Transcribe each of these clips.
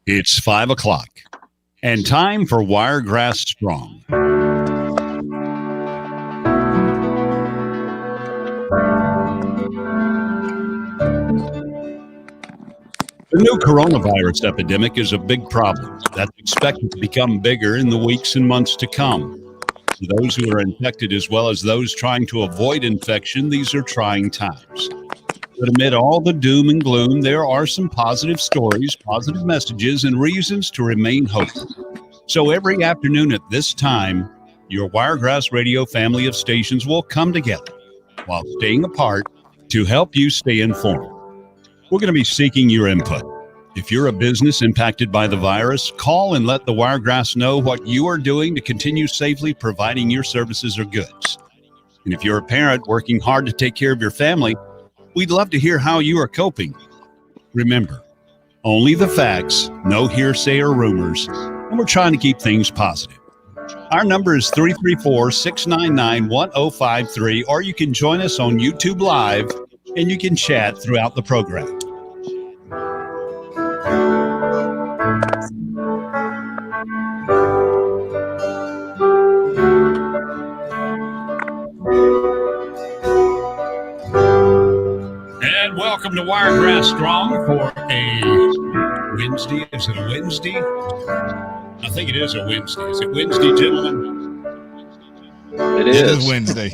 It's 5 o'clock and time for Wiregrass Strong. The new coronavirus epidemic is a big problem that's expected to become bigger in the weeks and months to come. For those who are infected as well as those trying to avoid infection, these are trying times. But amid all the doom and gloom, there are some positive stories, positive messages, and reasons to remain hopeful. So every afternoon at this time, your Wiregrass Radio family of stations will come together while staying apart to help you stay informed. We're going to be seeking your input. If you're a business impacted by the virus, call and let the Wiregrass know what you are doing to continue safely providing your services or goods. And if you're a parent working hard to take care of your family, we'd love to hear how you are coping. Remember, only the facts, no hearsay or rumors, and we're trying to keep things positive. Our number is 334-699-1053, or you can join us on YouTube Live, and you can chat throughout the program. And welcome to Wiregrass Strong for a Wednesday. Is it a Wednesday? I think it is a Wednesday. Is it Wednesday, gentlemen? It is. It is Wednesday.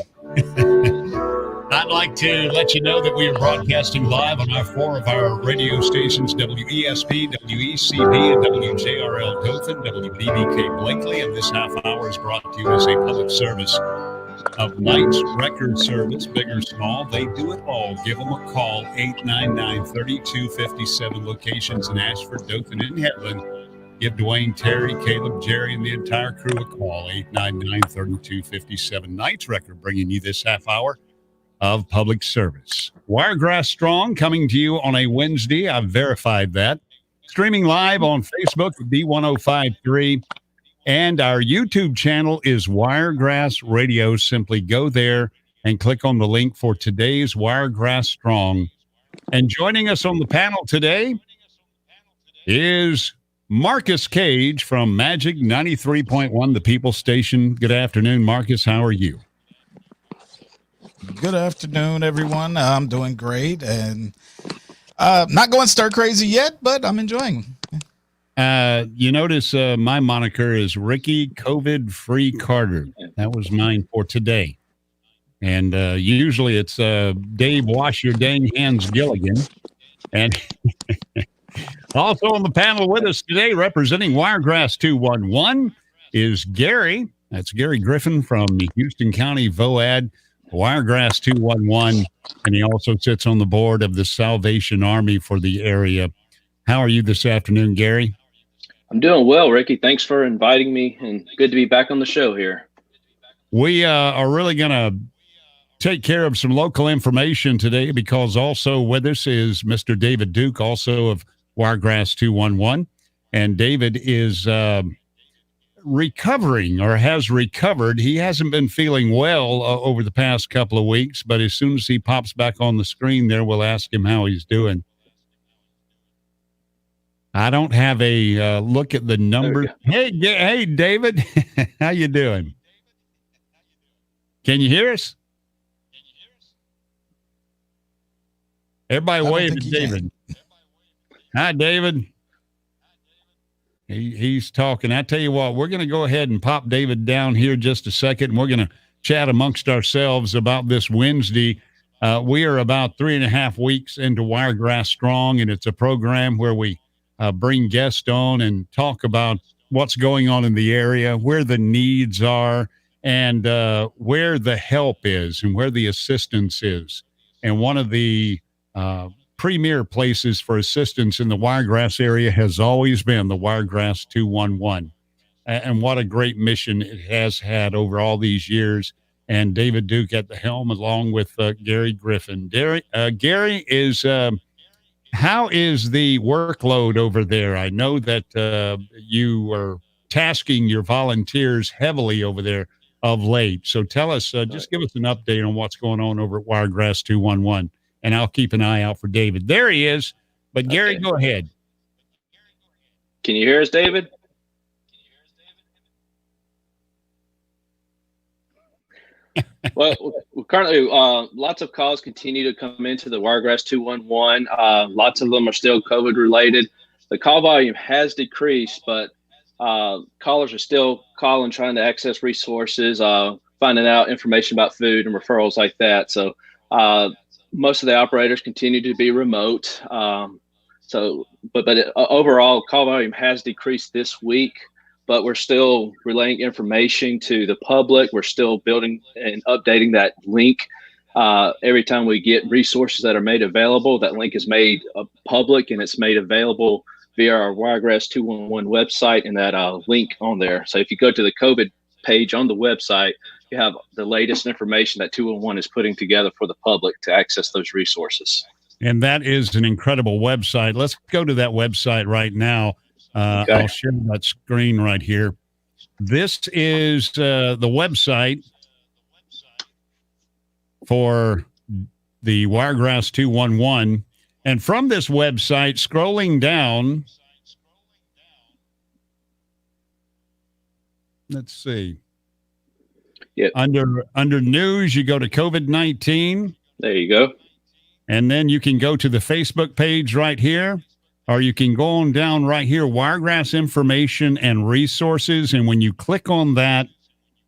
I'd like to let you know that we are broadcasting live on four of our radio stations, WESP, WECB, and WJRL Dothan, WBBK Blakely, and this half hour is brought to you as a public service of Knight's Record Service, big or small. They do it all. Give them a call, 899-3257, locations in Ashford, Dothan, and Headland. Give Dwayne, Terry, Caleb, Jerry, and the entire crew a call, 899-3257. Knight's Record bringing you this half hour of public service. Wiregrass Strong coming to you on a Wednesday. I've verified that. Streaming live on Facebook at B1053. And our YouTube channel is Wiregrass Radio. Simply go there and click on the link for today's Wiregrass Strong. And joining us on the panel today is Marcus Cage from Magic 93.1, the People Station. Good afternoon, Marcus. How are you? Good afternoon, everyone. I'm doing great, and not going stir crazy yet, but I'm enjoying. You notice my moniker is Ricky COVID-Free Carter. That was mine for today. And usually it's Dave Wash Your Dang Hands Gilligan. And also on the panel with us today, representing Wiregrass 211, is Gary. That's Gary Griffin from Houston County VOAD. Wiregrass 211, and he also sits on the board of the Salvation Army for the area. How are you this afternoon, Gary? I'm doing well, Ricky. Thanks for inviting me, and good to be back on the show here. We are really going to take care of some local information today, because also with us is Mr. David Duke, also of Wiregrass 211, and David is recovering, or has recovered. He hasn't been feeling well over the past couple of weeks, but as soon as he pops back on the screen there, we'll ask him how he's doing. I don't have a look at the numbers. Hey, David, how you doing? Can you hear us? Everybody wave at David. Hi, David. He's talking. I tell you what, we're going to go ahead and pop David down here just a second, and we're going to chat amongst ourselves about this Wednesday. We are about 3.5 weeks into Wiregrass Strong, and it's a program where we bring guests on and talk about what's going on in the area, where the needs are, and where the help is and where the assistance is. And one of the premier places for assistance in the Wiregrass area has always been the Wiregrass 211. And what a great mission it has had over all these years. And David Duke at the helm, along with Gary Griffin. Gary is, how is the workload over there? I know that you are tasking your volunteers heavily over there of late. So tell us, just give us an update on what's going on over at Wiregrass 211. and I'll keep an eye out for David. There he is. But Gary, Okay. go ahead. Can you hear us, David? Well, currently, lots of calls continue to come into the Wiregrass 211. Lots of them are still COVID related. The call volume has decreased, but callers are still calling, trying to access resources, finding out information about food and referrals like that. So most of the operators continue to be remote. But overall, call volume has decreased this week. But we're still relaying information to the public. We're still building and updating that link. Every time we get resources that are made available, that link is made public and it's made available via our Wiregrass 211 website and that link on there. So if you go to the COVID page on the website, you have the latest information that 211 is putting together for the public to access those resources. And that is an incredible website. Let's go to that website right now. Okay. I'll share that screen right here. This is the website for the Wiregrass 211. And from this website, scrolling down, let's see. Yep. Under news, you go to COVID-19. There you go. And then you can go to the Facebook page right here. Or you can go on down right here, Wiregrass information and resources. And when you click on that,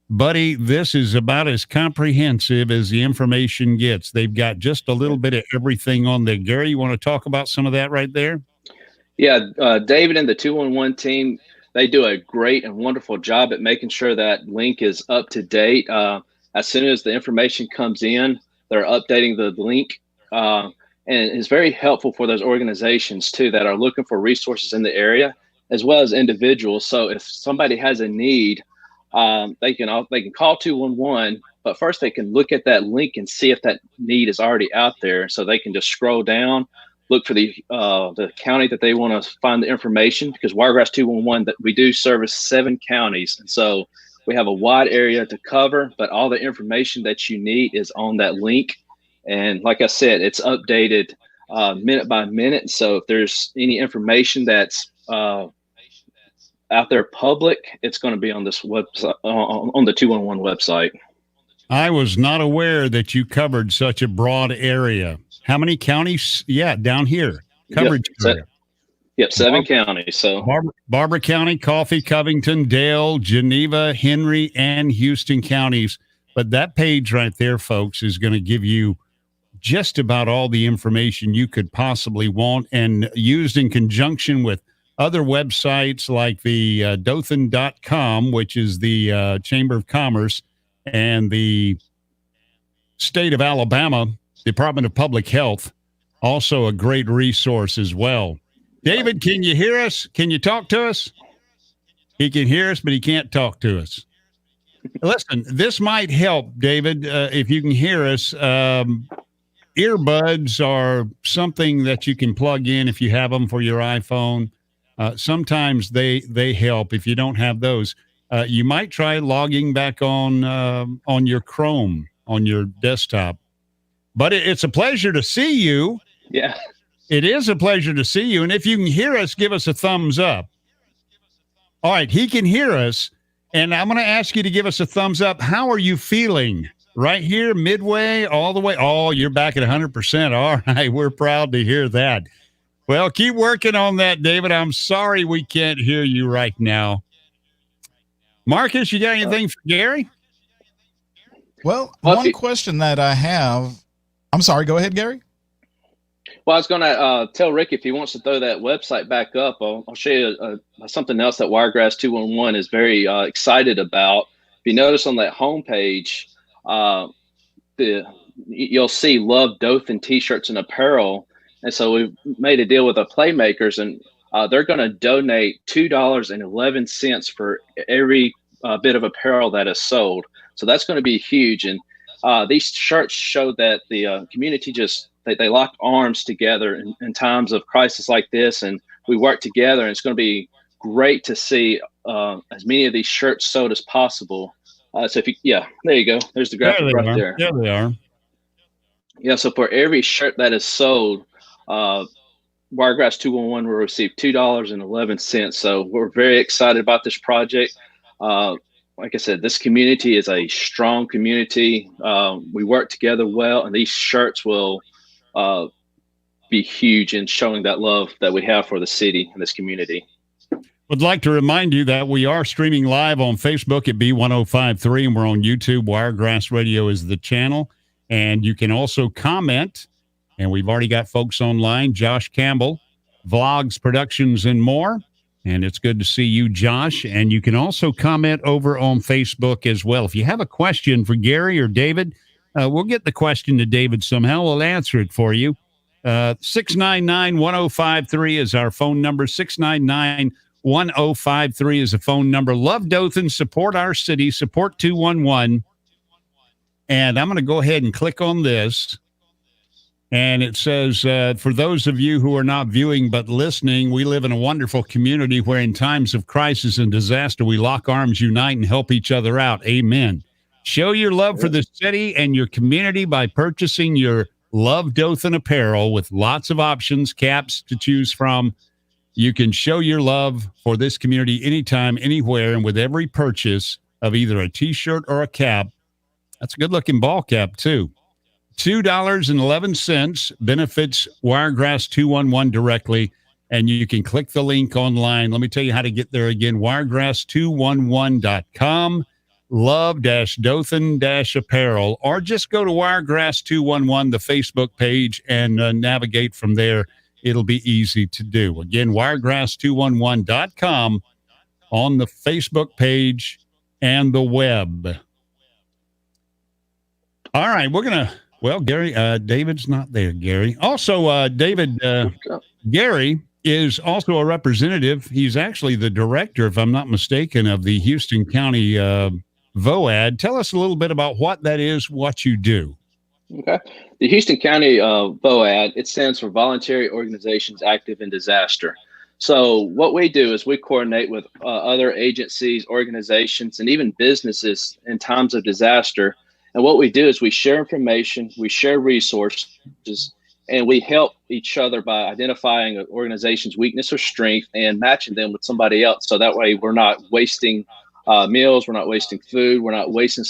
buddy, this is about as comprehensive as the information gets. They've got just a little bit of everything on there. Gary, you want to talk about some of that right there? Yeah, David and the 211 team, they do a great and wonderful job at making sure that link is up to date. As soon as the information comes in, they're updating the link. And it's very helpful for those organizations too that are looking for resources in the area, as well as individuals. So if somebody has a need, they can call 211, but first they can look at that link and see if that need is already out there. So they can just scroll down, look for the county that they want to find the information, because Wiregrass 211, that we do service 7 counties, and so we have a wide area to cover. But all the information that you need is on that link. And like I said, it's updated minute by minute. So if there's any information that's out there public, it's going to be on this website, on the 211 website. I was not aware that you covered such a broad area. How many counties? Yeah, down here. Coverage area. Yep, 7 counties. So Barbara County, Coffee, Covington, Dale, Geneva, Henry, and Houston counties. But that page right there, folks, is going to give you just about all the information you could possibly want, and used in conjunction with other websites like the Dothan.com, which is the Chamber of Commerce, and the state of Alabama Department of Public Health, also a great resource as well. David, can you hear us? Can you talk to us? He can hear us, but he can't talk to us. Listen, this might help, David, if you can hear us. Earbuds are something that you can plug in if you have them for your iPhone. Sometimes they help. If you don't have those, you might try logging back on your Chrome on your desktop. But it's a pleasure to see you. Yeah, it is a pleasure to see you. And if you can hear us, give us a thumbs up. All right, he can hear us, and I'm going to ask you to give us a thumbs up. How are you feeling? Right here, midway, all the way. Oh, you're back at 100%. All right, we're proud to hear that. Well, keep working on that, David. I'm sorry we can't hear you right now. Marcus, you got anything for Gary? Well, one question that I have. I'm sorry, go ahead, Gary. Well, I was going to tell Rick if he wants to throw that website back up. I'll show you something else that Wiregrass 211 is very excited about. If you notice on that homepage, you'll see Love Dothan t-shirts and apparel. And so we've made a deal with the Playmakers, and they're going to donate $2.11 for every bit of apparel that is sold. So that's going to be huge. And these shirts show that the community they lock arms together in times of crisis like this, and we work together. And it's going to be great to see as many of these shirts sold as possible. So there you go. There's the graphic right there. There they are. Yeah, so for every shirt that is sold, uh, Wiregrass 211 will receive $2.11. So we're very excited about this project. Uh, like I said, this community is a strong community. We work together well, and these shirts will uh, be huge in showing that love that we have for the city and this community. Would like to remind you that we are streaming live on Facebook at B1053, and we're on YouTube. Wiregrass Radio is the channel. And you can also comment. And we've already got folks online. Josh Campbell, Vlogs, Productions, and more. And it's good to see you, Josh. And you can also comment over on Facebook as well. If you have a question for Gary or David, we'll get the question to David somehow. We'll answer it for you. 699-1053 is our phone number. 699-1053 is a phone number. Love Dothan. Support our city. Support 211. And I'm going to go ahead and click on this. And it says, for those of you who are not viewing but listening, we live in a wonderful community where in times of crisis and disaster, we lock arms, unite, and help each other out. Amen. Show your love for the city and your community by purchasing your Love Dothan apparel with lots of options, caps to choose from. You can show your love for this community anytime, anywhere, and with every purchase of either a T-shirt or a cap. That's a good-looking ball cap, too. $2.11 benefits Wiregrass 211 directly, and you can click the link online. Let me tell you how to get there again, wiregrass211.com, love-dothan-apparel, or just go to Wiregrass 211, the Facebook page, and navigate from there. It'll be easy to do. Again, wiregrass211.com on the Facebook page and the web. All right, we're going to... Well, Gary, David's not there, Gary. Also, Gary is also a representative. He's actually the director, if I'm not mistaken, of the Houston County VOAD. Tell us a little bit about what that is, what you do. Okay. The Houston County VOAD, it stands for Voluntary Organizations Active in Disaster. So what we do is we coordinate with other agencies, organizations, and even businesses in times of disaster. And what we do is we share information, we share resources, and we help each other by identifying an organization's weakness or strength and matching them with somebody else. So that way we're not wasting meals, we're not wasting food, we're not wasting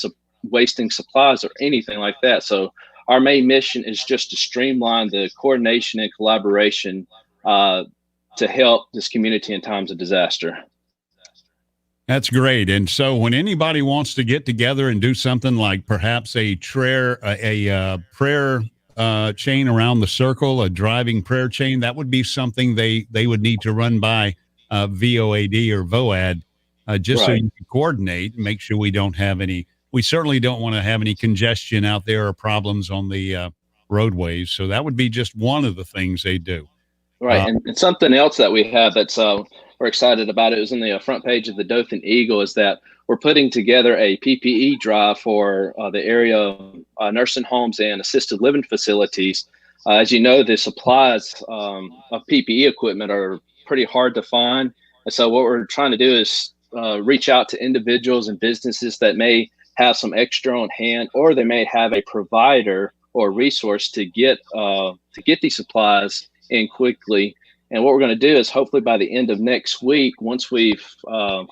supplies or anything like that. So our main mission is just to streamline the coordination and collaboration to help this community in times of disaster. That's great. And so when anybody wants to get together and do something like perhaps a prayer chain around the circle, a driving prayer chain, that would be something they would need to run by VOAD or VOAD, just right. So you can coordinate and make sure we certainly don't want to have any congestion out there or problems on the roadways. So that would be just one of the things they do. Right. And something else that we have that's we're excited about, it was in the front page of the Dothan Eagle, is that we're putting together a PPE drive for the area nursing homes and assisted living facilities. As you know, the supplies of PPE equipment are pretty hard to find. And so what we're trying to do is reach out to individuals and businesses that may have some extra on hand, or they may have a provider or resource to get these supplies in quickly. And what we're going to do is hopefully by the end of next week, once we've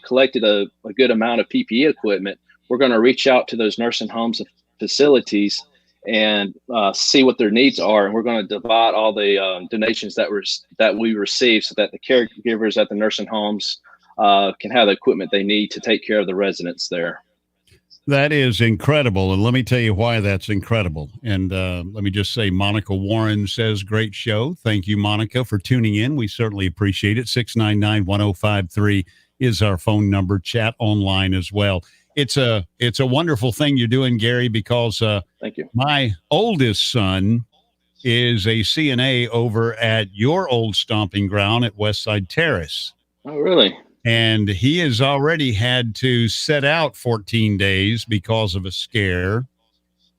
collected a good amount of PPE equipment, we're going to reach out to those nursing homes and facilities and see what their needs are. And we're going to divide all the donations that we receive so that the caregivers at the nursing homes can have the equipment they need to take care of the residents there. That is incredible. And let me tell you why that's incredible. And let me just say, Monica Warren says, great show. Thank you, Monica, for tuning in. We certainly appreciate it. 699-1053 is our phone number. Chat online as well. It's a wonderful thing you're doing, Gary, because thank you. My oldest son is a CNA over at your old stomping ground at Westside Terrace. Oh, really? And he has already had to set out 14 days because of a scare.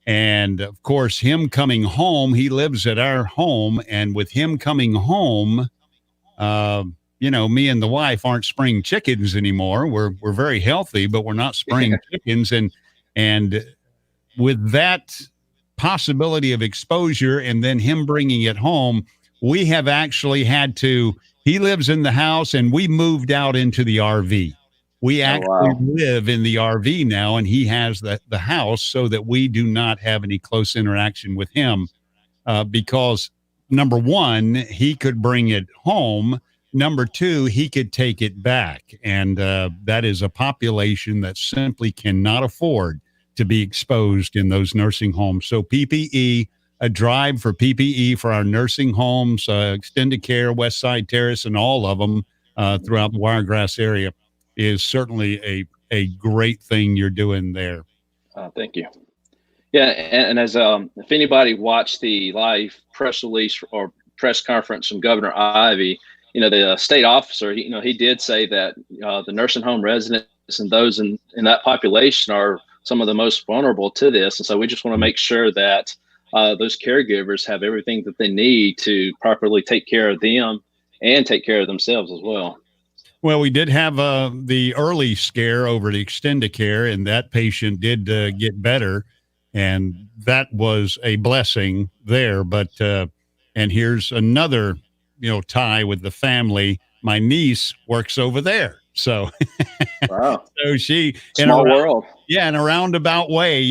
And, of course, him coming home, he lives at our home. And with him coming home, me and the wife aren't spring chickens anymore. We're very healthy, but we're not spring chickens. And with that possibility of exposure and then him bringing it home, we have actually had to, he lives in the house and we moved out into the RV. We Oh, actually wow. live in the RV now, and he has the house so that we do not have any close interaction with him, because number one, he could bring it home. Number two, he could take it back. And that is a population that simply cannot afford to be exposed in those nursing homes. So PPE, a drive for PPE for our nursing homes, extended care, West Side Terrace, and all of them throughout the Wiregrass area is certainly a great thing you're doing there. Thank you. Yeah, and as if anybody watched the live press release or press conference from Governor Ivey, the state officer, he did say that the nursing home residents and those in that population are some of the most vulnerable to this. And so we just want to make sure that those caregivers have everything that they need to properly take care of them and take care of themselves as well. Well, we did have the early scare over the Extendicare, and that patient did get better, and that was a blessing there. But and here's another, tie with the family. My niece works over there, so Wow, so she small world. Yeah, in a roundabout way,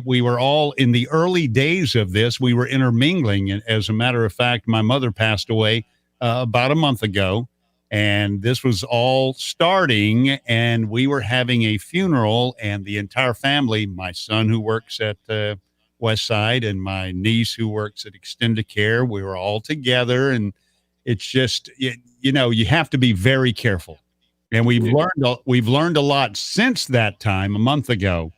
we were all in the early days of this. We were intermingling, and as a matter of fact, my mother passed away about a month ago. And this was all starting, and we were having a funeral, and the entire family, my son who works at West Side and my niece who works at Extendicare, we were all together. And it's just, you have to be very careful. And we've learned a lot since that time, a month ago,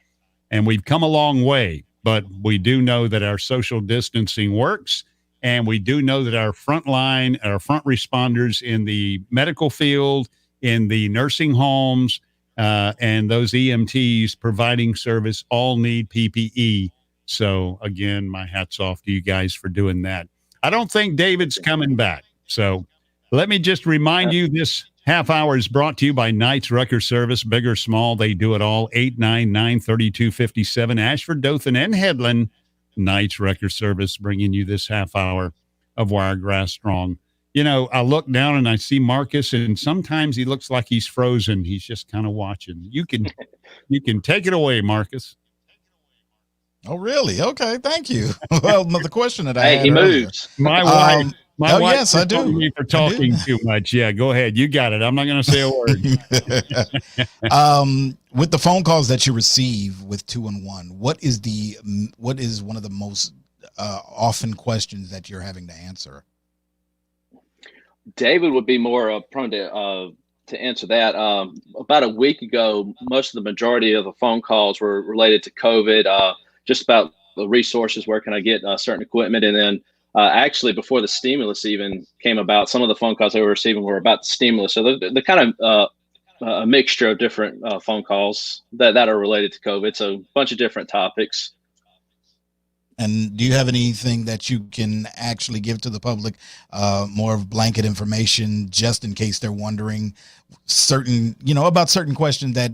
and we've come a long way. But we do know that our social distancing works. And we do know that our front responders in the medical field, in the nursing homes, and those EMTs providing service all need PPE. So, again, my hat's off to you guys for doing that. I don't think David's coming back. So let me just remind you, this half hour is brought to you by Knights Wrecker Service, big or small. They do it all. 899-3257, Ashford, Dothan, and Headland. Knights Wrecker Service bringing you this half hour of Wiregrass Strong. I look down and I see Marcus, and sometimes he looks like he's frozen. He's just kind of watching. You can take it away, Marcus. Oh, really? Okay, thank you. Well, the question that I had he earlier, moves. My wife. My wife yes, I do. told me for talking too much. Yeah, go ahead. You got it. I'm not going to say a word. With the phone calls that you receive with 211, what is one of the most often questions that you're having to answer? David would be more prone to answer that. About a week ago, most of the majority of the phone calls were related to COVID, just about the resources, where can I get certain equipment, and then actually, before the stimulus even came about, some of the phone calls they were receiving were about the stimulus. So they're kind of a mixture of different phone calls that are related to COVID. So a bunch of different topics. And do you have anything that you can actually give to the public, more of blanket information, just in case they're wondering about certain questions that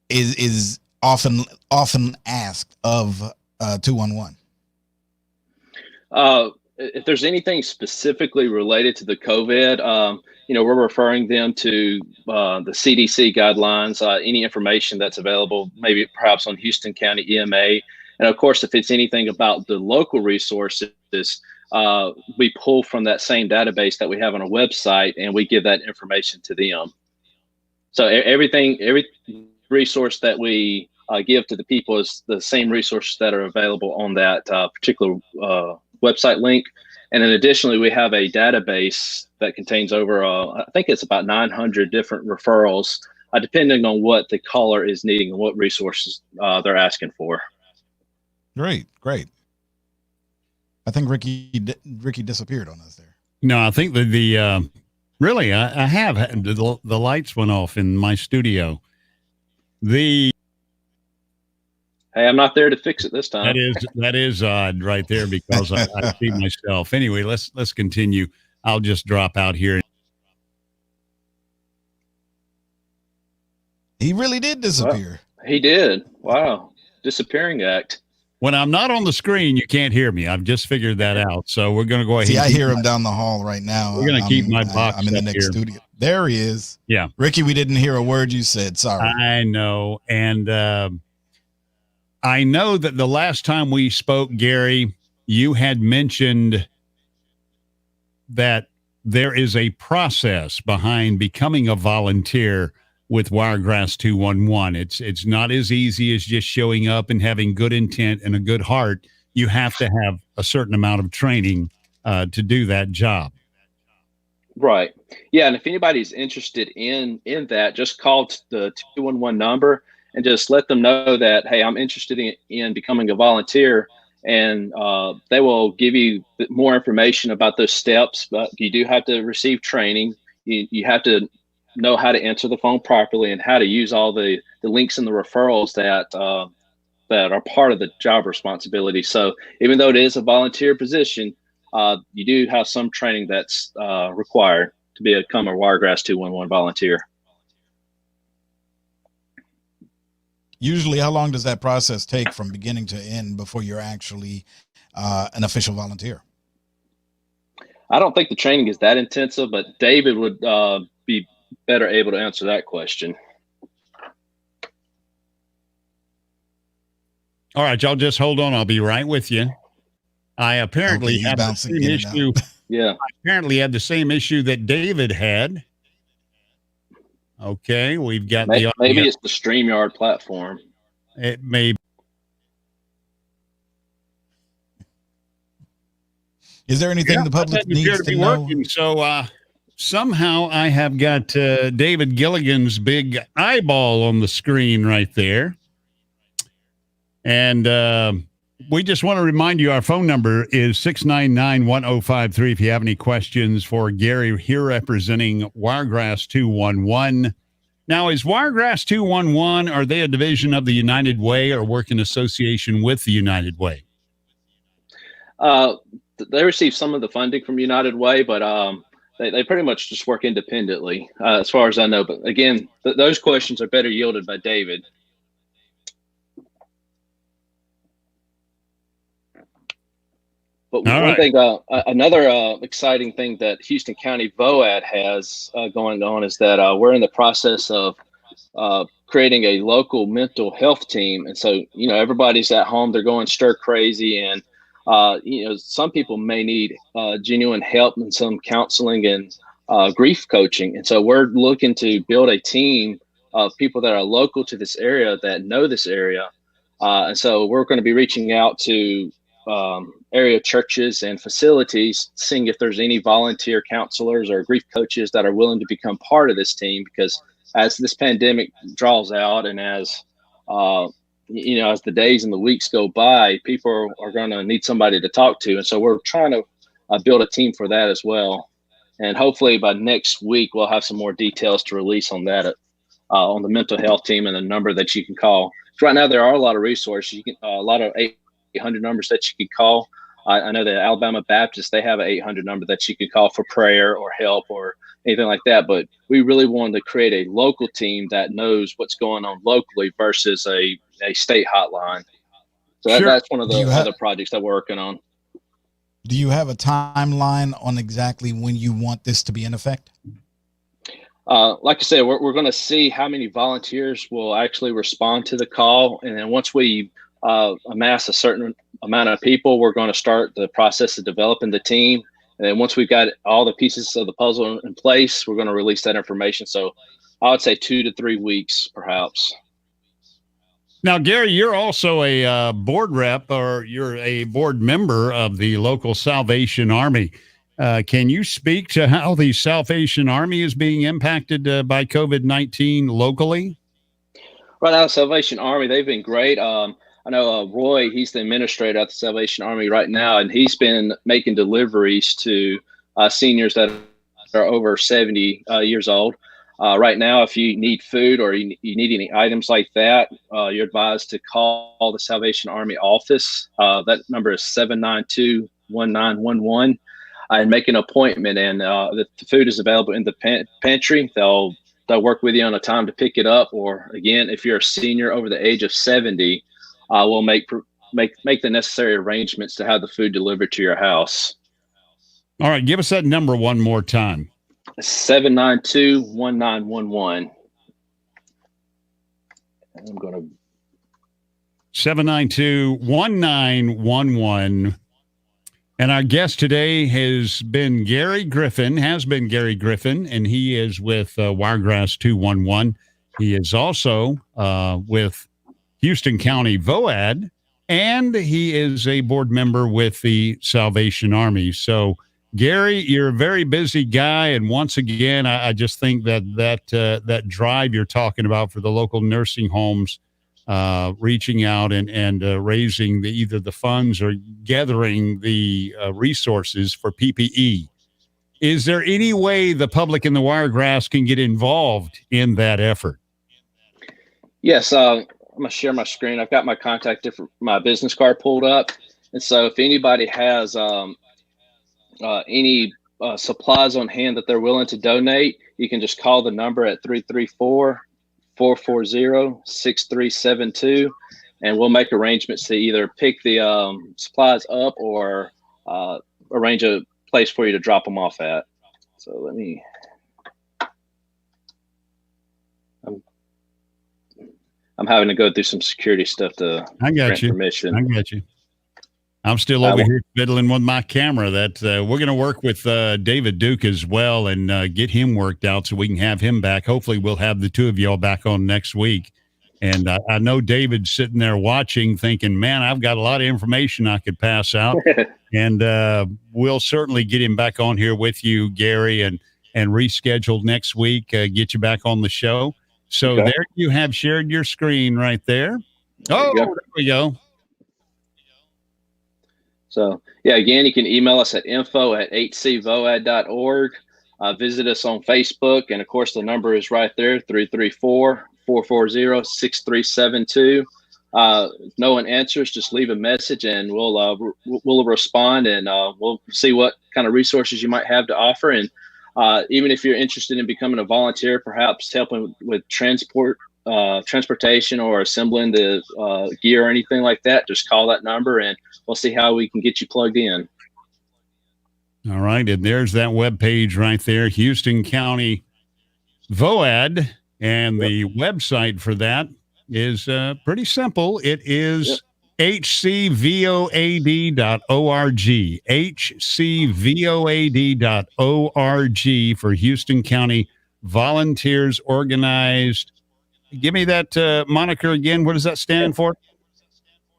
is often asked of 211? If there's anything specifically related to the COVID, we're referring them to the CDC guidelines, any information that's available, maybe perhaps on Houston County EMA. And of course, if it's anything about the local resources, we pull from that same database that we have on our website, and we give that information to them. So every resource that we give to the people is the same resources that are available on that particular website link. And then additionally, we have a database that contains over, I think it's about 900 different referrals, depending on what the caller is needing and what resources they're asking for. Great. I think Ricky disappeared on us there. No, I think that really, I have the lights went off in my studio. Hey, I'm not there to fix it this time. That is odd right there, because I see myself. Anyway, let's continue. I'll just drop out here. He really did disappear. Well, he did. Wow. Disappearing act. When I'm not on the screen, you can't hear me. I've just figured that out. So we're going to go ahead. See, I hear him down the hall right now. We're going to keep my box I'm in the up next here. studio. There he is. Yeah. Ricky, we didn't hear a word you said. Sorry. I know. And I know that the last time we spoke, Gary, you had mentioned that there is a process behind becoming a volunteer with Wiregrass 211. It's not as easy as just showing up and having good intent and a good heart. You have to have a certain amount of training to do that job. Right. Yeah. And if anybody's interested in that, just call the 211 number and just let them know that, hey, I'm interested in becoming a volunteer. And they will give you more information about those steps. But you do have to receive training. You have to know how to answer the phone properly and how to use all the links and the referrals that are part of the job responsibility. So even though it is a volunteer position, you do have some training that's required to become a Wiregrass 211 volunteer. Usually, how long does that process take from beginning to end before you're actually an official volunteer? I don't think the training is that intensive, but David would be better able to answer that question. All right, y'all just hold on. I'll be right with you. I apparently have the same issue. Yeah. I apparently had the same issue that David had. Okay, we've got maybe it's the StreamYard platform. It may. Is there anything the public needs to know? Working, so somehow I have got David Gilligan's big eyeball on the screen right there. And we just want to remind you our phone number is 699-1053 if you have any questions for Gary here representing Wiregrass 211. Now, is Wiregrass 211, are they a division of the United Way or work in association with the United Way? They receive some of the funding from United Way, but they pretty much just work independently as far as I know. But again, those questions are better yielded by David. But one thing, another exciting thing that Houston County VOAD has going on is that we're in the process of creating a local mental health team. And so, everybody's at home, they're going stir crazy. And, some people may need genuine help and some counseling and grief coaching. And so we're looking to build a team of people that are local to this area that know this area. And so we're going to be reaching out to area churches and facilities, seeing if there's any volunteer counselors or grief coaches that are willing to become part of this team, because as this pandemic draws out and as as the days and the weeks go by, people are going to need somebody to talk to. And so we're trying to build a team for that as well. And hopefully by next week, we'll have some more details to release on that, on the mental health team and the number that you can call. Right now, there are a lot of resources. A lot of 800 numbers that you can call. I know that Alabama Baptist, they have an 800 number that you can call for prayer or help or anything like that. But we really wanted to create a local team that knows what's going on locally versus a state hotline. So that's one of the other projects that we're working on. Do you have a timeline on exactly when you want this to be in effect? Like I said, we're going to see how many volunteers will actually respond to the call. And then once we amass a certain amount of people, we're going to start the process of developing the team. And then once we've got all the pieces of the puzzle in place, we're going to release that information. So I would say 2 to 3 weeks, perhaps. Now, Gary, you're also a board rep, or you're a board member of the local Salvation Army. Can you speak to how the Salvation Army is being impacted by COVID-19 locally? Right now, Salvation Army, they've been great. I know Roy, he's the administrator at the Salvation Army right now, and he's been making deliveries to seniors that are over 70 years old. Right now, if you need food or you need any items like that, you're advised to call the Salvation Army office. That number is 792-1911, and make an appointment. And the food is available in the pantry. They'll work with you on a time to pick it up. Or again, if you're a senior over the age of 70, we'll make make the necessary arrangements to have the food delivered to your house. All right, give us that number one more time. 792-1911. I'm going to 792-1911. And our guest today has been Gary Griffin, and he is with Wiregrass 211. He is also with Houston County VOAD, and he is a board member with the Salvation Army. So, Gary, you're a very busy guy, and once again, I just think that drive you're talking about for the local nursing homes, reaching out and raising either the funds or gathering the resources for PPE. Is there any way the public in the Wiregrass can get involved in that effort? Yes, I'm going to share my screen. I've got my my business card pulled up. And so if anybody has any supplies on hand that they're willing to donate, you can just call the number at 334-440-6372, and we'll make arrangements to either pick the supplies up or arrange a place for you to drop them off at. So let me. I'm having to go through some security stuff to grant permission. I got you. I'm still over here fiddling with my camera. That we're going to work with David Duke as well and get him worked out so we can have him back. Hopefully, we'll have the two of y'all back on next week. And I know David's sitting there watching, thinking, "Man, I've got a lot of information I could pass out." And we'll certainly get him back on here with you, Gary, and reschedule next week. Get you back on the show. So there you have shared your screen right there. There we go. So, yeah, again, you can email us at info@hcvoad.org. Visit us on Facebook. And, of course, the number is right there, 334-440-6372. If no one answers, just leave a message, and we'll respond, and we'll see what kind of resources you might have to offer. And even if you're interested in becoming a volunteer, perhaps helping with transportation or assembling the gear or anything like that, just call that number and we'll see how we can get you plugged in. All right. And there's that webpage right there, Houston County VOAD. And the website for that is pretty simple. It is hcvoad.org, hcvoad.org for Houston County Volunteers Organized. Give me that moniker again. What does that stand for?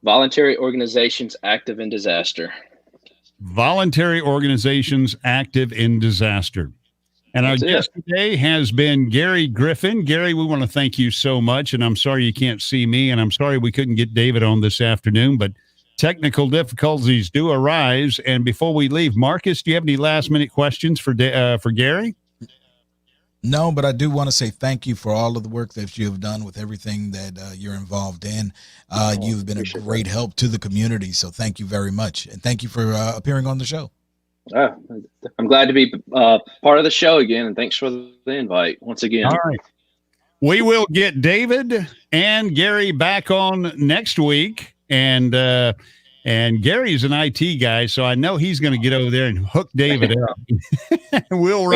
Voluntary Organizations Active in Disaster. Voluntary Organizations Active in Disaster. And our guest today has been Gary Griffin. Gary, we want to thank you so much. And I'm sorry you can't see me, and I'm sorry we couldn't get David on this afternoon, but technical difficulties do arise. And before we leave, Marcus, do you have any last-minute questions for Gary? No, but I do want to say thank you for all of the work that you have done with everything that you're involved in. You've been a great help to the community, so thank you very much. And thank you for appearing on the show. I'm glad to be part of the show again, and thanks for the invite once again. All right. We will get David and Gary back on next week, and Gary's an IT guy, so I know he's going to get over there and hook David up. We'll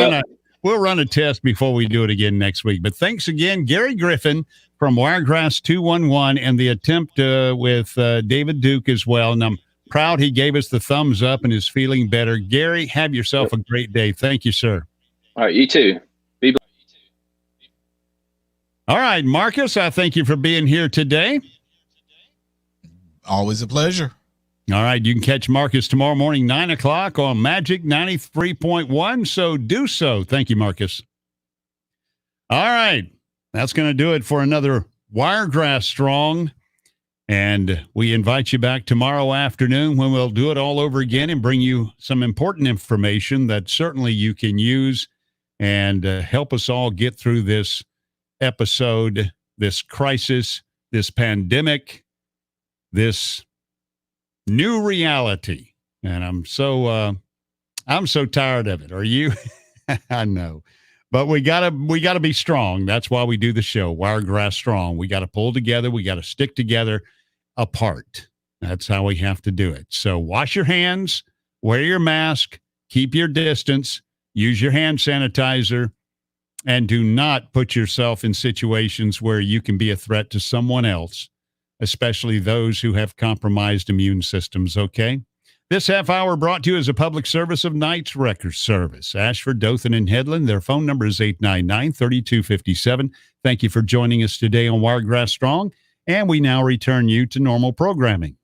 run a test before we do it again next week. But thanks again, Gary Griffin from Wiregrass 211, and the attempt with David Duke as well. And I'm proud he gave us the thumbs up and is feeling better. Gary, have yourself a great day. Thank you, sir. All right, you too. Be blessed. All right, Marcus, I thank you for being here today. Always a pleasure. All right, you can catch Marcus tomorrow morning, 9 o'clock on Magic 93.1, so do so. Thank you, Marcus. All right, that's going to do it for another Wiregrass Strong, and we invite you back tomorrow afternoon when we'll do it all over again and bring you some important information that certainly you can use and help us all get through this episode, this crisis, this pandemic, this new reality. And I'm so tired of it. Are you? I know, but we gotta be strong. That's why we do the show, Wiregrass Strong. We got to pull together. We got to stick together apart. That's how we have to do it. So wash your hands, wear your mask, keep your distance, use your hand sanitizer, and do not put yourself in situations where you can be a threat to someone else, especially those who have compromised immune systems, okay? This half hour brought to you as a public service of Knights Wrecker Service. Ashford, Dothan, and Headland. Their phone number is 899-3257. Thank you for joining us today on Wiregrass Strong, and we now return you to normal programming.